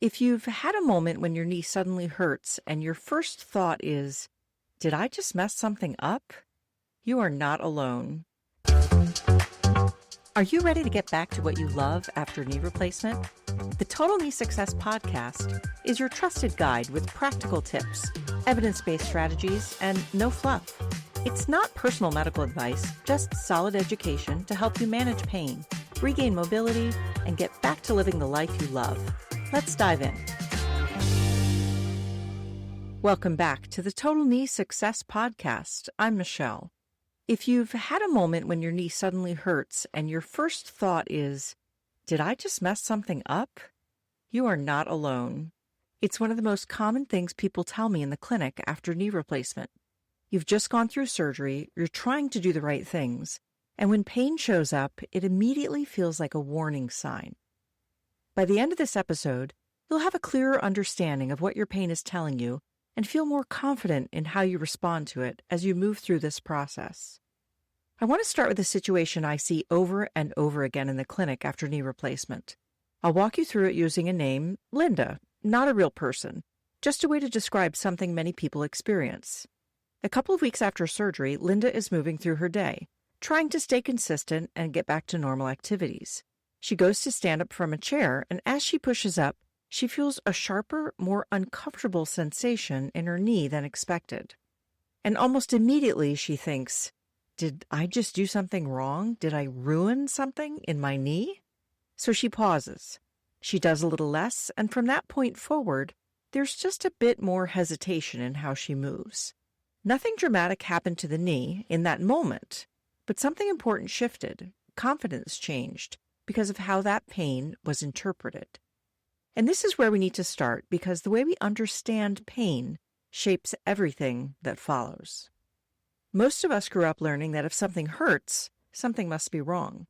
If you've had a moment when your knee suddenly hurts and your first thought is, did I just mess something up? You are not alone. Are you ready to get back to what you love after knee replacement? The Total Knee Success Podcast is your trusted guide with practical tips, evidence-based strategies, and no fluff. It's not personal medical advice, just solid education to help you manage pain, regain mobility, and get back to living the life you love. Let's dive in. Welcome back to the Total Knee Success Podcast. I'm Michelle. If you've had a moment when your knee suddenly hurts and your first thought is, did I just mess something up? You are not alone. It's one of the most common things people tell me in the clinic after knee replacement. You've just gone through surgery, you're trying to do the right things, and when pain shows up, it immediately feels like a warning sign. By the end of this episode, you'll have a clearer understanding of what your pain is telling you and feel more confident in how you respond to it as you move through this process. I want to start with a situation I see over and over again in the clinic after knee replacement. I'll walk you through it using a name, Linda, not a real person, just a way to describe something many people experience. A couple of weeks after surgery, Linda is moving through her day, trying to stay consistent and get back to normal activities. She goes to stand up from a chair, and as she pushes up, she feels a sharper, more uncomfortable sensation in her knee than expected. And almost immediately she thinks, did I just do something wrong? Did I ruin something in my knee? So she pauses. She does a little less, and from that point forward, there's just a bit more hesitation in how she moves. Nothing dramatic happened to the knee in that moment, but something important shifted. Confidence changed because of how that pain was interpreted. And this is where we need to start, because the way we understand pain shapes everything that follows. Most of us grew up learning that if something hurts, something must be wrong.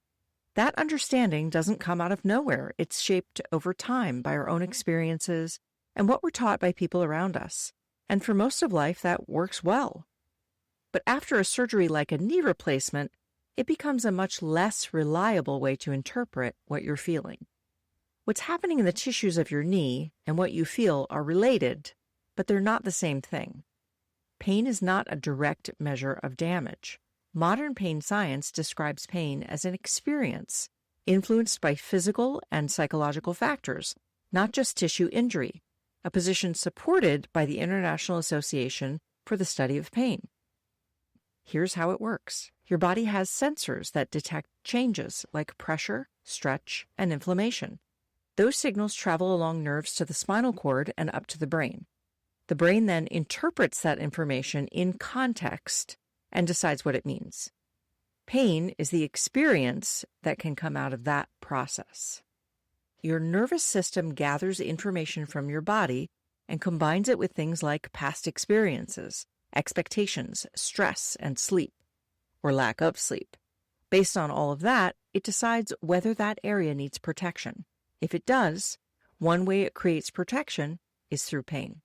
That understanding doesn't come out of nowhere. It's shaped over time by our own experiences and what we're taught by people around us. And for most of life, that works well. But after a surgery like a knee replacement, it becomes a much less reliable way to interpret what you're feeling. What's happening in the tissues of your knee and what you feel are related, but they're not the same thing. Pain is not a direct measure of damage. Modern pain science describes pain as an experience influenced by physical and psychological factors, not just tissue injury, a position supported by the International Association for the Study of Pain. Here's how it works. Your body has sensors that detect changes like pressure, stretch, and inflammation. Those signals travel along nerves to the spinal cord and up to the brain. The brain then interprets that information in context and decides what it means. Pain is the experience that can come out of that process. Your nervous system gathers information from your body and combines it with things like past experiences, expectations, stress, and sleep, or lack of sleep. Based on all of that, it decides whether that area needs protection. If it does, one way it creates protection is through pain.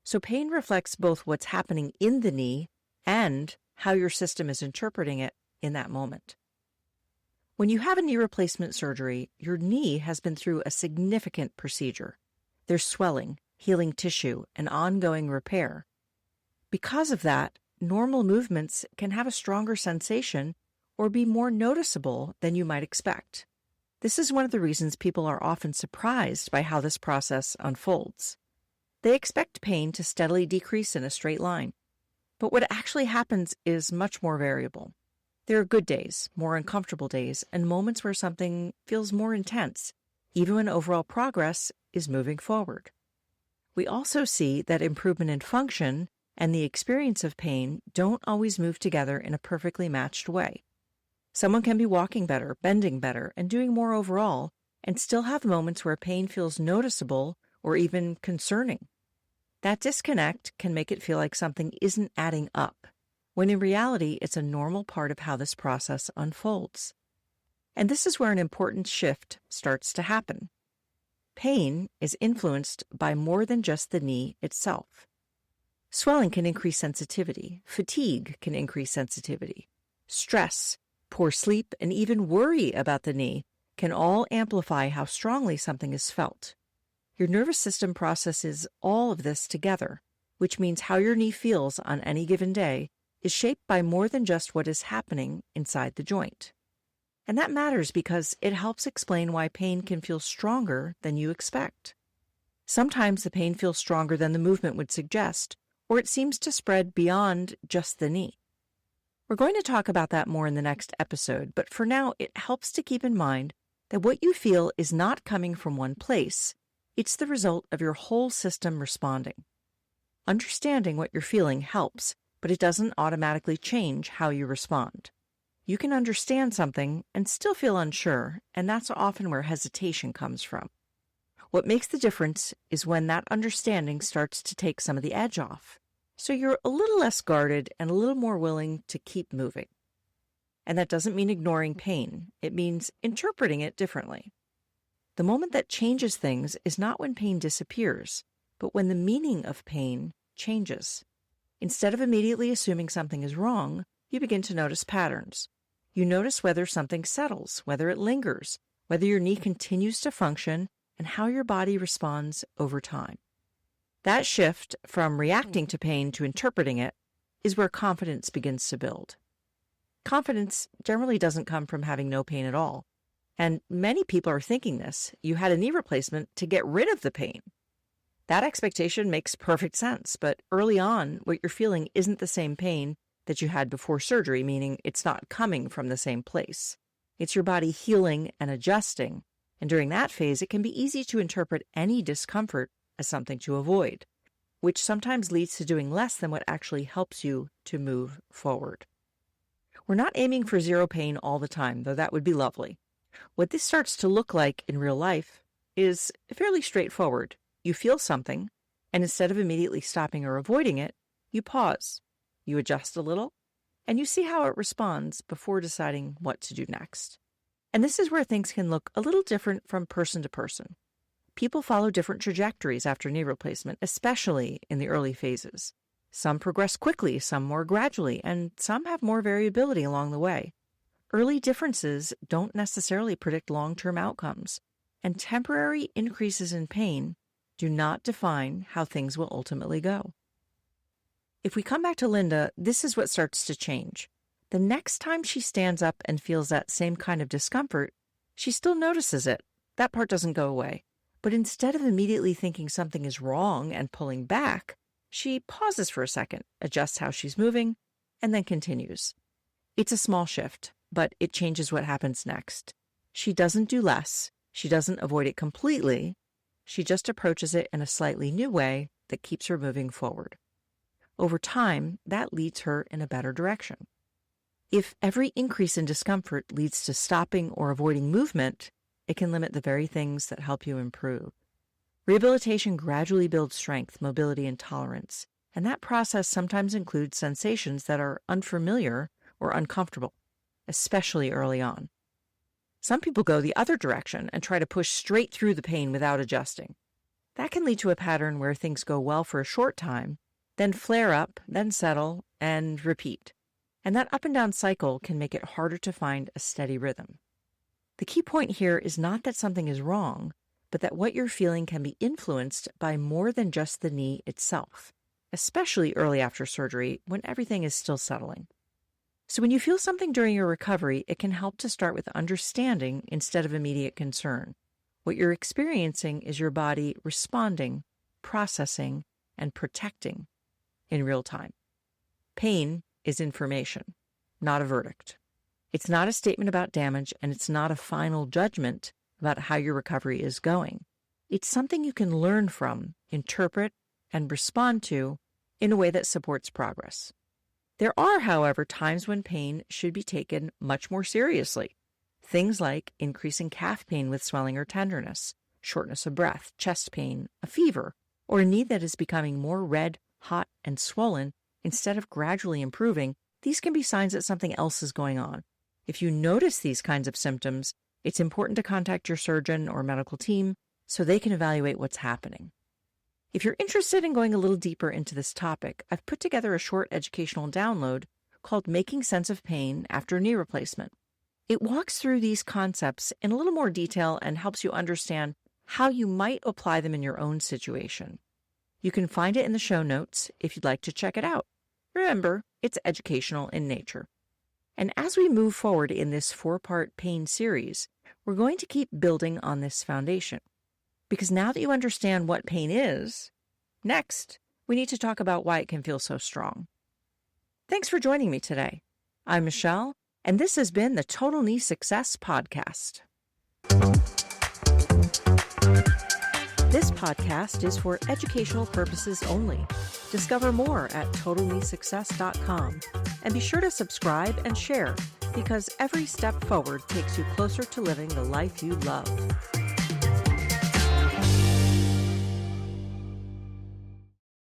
So pain reflects both what's happening in the knee and how your system is interpreting it in that moment. When you have a knee replacement surgery, your knee has been through a significant procedure. There's swelling, healing tissue, and ongoing repair. Because of that, normal movements can have a stronger sensation or be more noticeable than you might expect. This is one of the reasons people are often surprised by how this process unfolds. They expect pain to steadily decrease in a straight line, but what actually happens is much more variable. There are good days, more uncomfortable days, and moments where something feels more intense, even when overall progress is moving forward. We also see that improvement in function and the experience of pain don't always move together in a perfectly matched way. Someone can be walking better, bending better, and doing more overall, and still have moments where pain feels noticeable or even concerning. That disconnect can make it feel like something isn't adding up, when in reality it's a normal part of how this process unfolds. And this is where an important shift starts to happen. Pain is influenced by more than just the knee itself. Swelling can increase sensitivity. Fatigue can increase sensitivity. Stress, poor sleep, and even worry about the knee can all amplify how strongly something is felt. Your nervous system processes all of this together, which means how your knee feels on any given day is shaped by more than just what is happening inside the joint. And that matters because it helps explain why pain can feel stronger than you expect. Sometimes the pain feels stronger than the movement would suggest, or it seems to spread beyond just the knee. We're going to talk about that more in the next episode, but for now, it helps to keep in mind that what you feel is not coming from one place. It's the result of your whole system responding. Understanding what you're feeling helps, but it doesn't automatically change how you respond. You can understand something and still feel unsure, and that's often where hesitation comes from. What makes the difference is when that understanding starts to take some of the edge off, so you're a little less guarded and a little more willing to keep moving. And that doesn't mean ignoring pain. It means interpreting it differently. The moment that changes things is not when pain disappears, but when the meaning of pain changes. Instead of immediately assuming something is wrong, you begin to notice patterns. You notice whether something settles, whether it lingers, whether your knee continues to function, and how your body responds over time. That shift from reacting to pain to interpreting it is where confidence begins to build. Confidence generally doesn't come from having no pain at all. And many people are thinking this. You had a knee replacement to get rid of the pain. That expectation makes perfect sense, but early on, what you're feeling isn't the same pain that you had before surgery, meaning it's not coming from the same place. It's your body healing and adjusting, and during that phase, it can be easy to interpret any discomfort as something to avoid, which sometimes leads to doing less than what actually helps you to move forward. We're not aiming for zero pain all the time, though that would be lovely. What this starts to look like in real life is fairly straightforward. You feel something, and instead of immediately stopping or avoiding it, you pause. You adjust a little, and you see how it responds before deciding what to do next. And this is where things can look a little different from person to person. People follow different trajectories after knee replacement, especially in the early phases. Some progress quickly, some more gradually, and some have more variability along the way. Early differences don't necessarily predict long-term outcomes, and temporary increases in pain do not define how things will ultimately go. If we come back to Linda, this is what starts to change. The next time she stands up and feels that same kind of discomfort, she still notices it. That part doesn't go away. But instead of immediately thinking something is wrong and pulling back, she pauses for a second, adjusts how she's moving, and then continues. It's a small shift, but it changes what happens next. She doesn't do less. She doesn't avoid it completely. She just approaches it in a slightly new way that keeps her moving forward. Over time, that leads her in a better direction. If every increase in discomfort leads to stopping or avoiding movement, it can limit the very things that help you improve. Rehabilitation gradually builds strength, mobility, and tolerance, and that process sometimes includes sensations that are unfamiliar or uncomfortable, especially early on. Some people go the other direction and try to push straight through the pain without adjusting. That can lead to a pattern where things go well for a short time, then flare up, then settle, and repeat. And that up and down cycle can make it harder to find a steady rhythm. The key point here is not that something is wrong, but that what you're feeling can be influenced by more than just the knee itself, especially early after surgery when everything is still settling. So when you feel something during your recovery, it can help to start with understanding instead of immediate concern. What you're experiencing is your body responding, processing, and protecting in real time. Pain is information, not a verdict. It's not a statement about damage, and it's not a final judgment about how your recovery is going. It's something you can learn from, interpret, and respond to in a way that supports progress. There are, however, times when pain should be taken much more seriously. Things like increasing calf pain with swelling or tenderness, shortness of breath, chest pain, a fever, or a knee that is becoming more red, hot, and swollen instead of gradually improving. These can be signs that something else is going on. If you notice these kinds of symptoms, it's important to contact your surgeon or medical team so they can evaluate what's happening. If you're interested in going a little deeper into this topic, I've put together a short educational download called Making Sense of Pain After Knee Replacement. It walks through these concepts in a little more detail and helps you understand how you might apply them in your own situation. You can find it in the show notes if you'd like to check it out. Remember, it's educational in nature. And as we move forward in this 4-part pain series, we're going to keep building on this foundation. Because now that you understand what pain is, next, we need to talk about why it can feel so strong. Thanks for joining me today. I'm Michelle, and this has been the Total Knee Success Podcast. This podcast is for educational purposes only. Discover more at totalkneesuccess.com, and be sure to subscribe and share, because every step forward takes you closer to living the life you love.